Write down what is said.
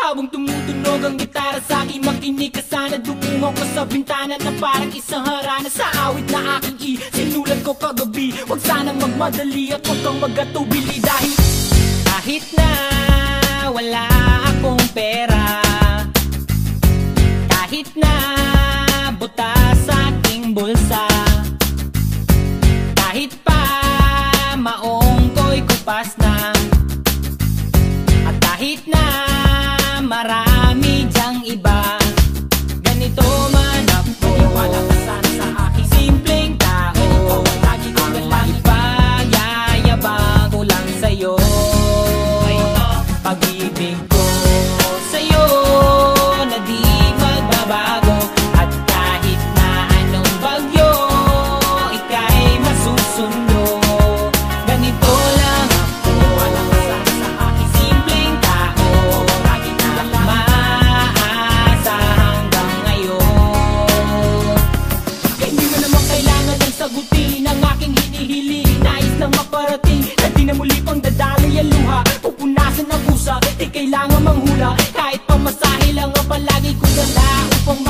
Habang tumutunog ang gitara sa aking makinig ka sana. Dumungaw ko sa bintana na parang isang harana. Sa awit na aking sinulat ko kagabi. Huwag sanang magmadali at huwag kang magatubili. Dahil kahit na wala akong pera, kahit na butas sa aking bulsa, kahit pa maong ko'y kupas na, at kahit na marami dyang iba, ganito man ako. Wala ka sana sa aking simpleng tao. Lagi ko na lang ipayayabang ko lang sa'yo. Pag-ibig ko sa'yo na di magbabago. At kahit na anong bagyo ika'y masusundo, ganito lang ako. Wala ka sana sa aking simpleng tao. Lagi ko na lang maasa hanggang ngayon. Kaya hindi mo naman kailangan ng sagutin ang aking hinihiling. Nais lang maparating na di na muli pang dadaloy ang luha. Pupunasan ang pusa, di kailangan manghula. Kahit pamasahe lang ang palagi ko dala upang